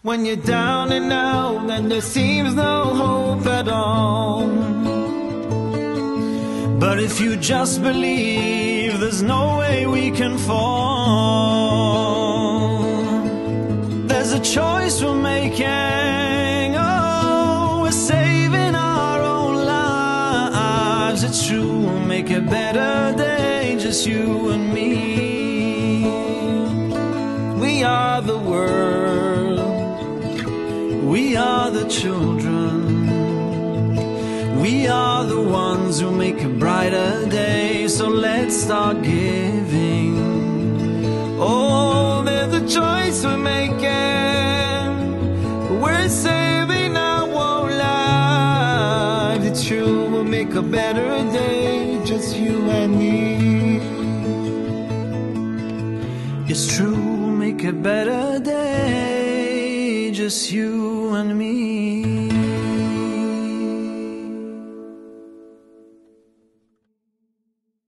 When you're down and out and there seems no hope at all. But if you just believe, there's no way we can fall. There's a choice we're making. Oh, we're saving our own lives. It's true, we'll make a better day, just you and me. We are the world, we are the children, we are the ones who make a brighter day. So let's start giving. Oh, there's a choice we're making. We're saving our own lives. It's true, we'll make a better day, just you and me. It's true, we'll make a better day, just you and me.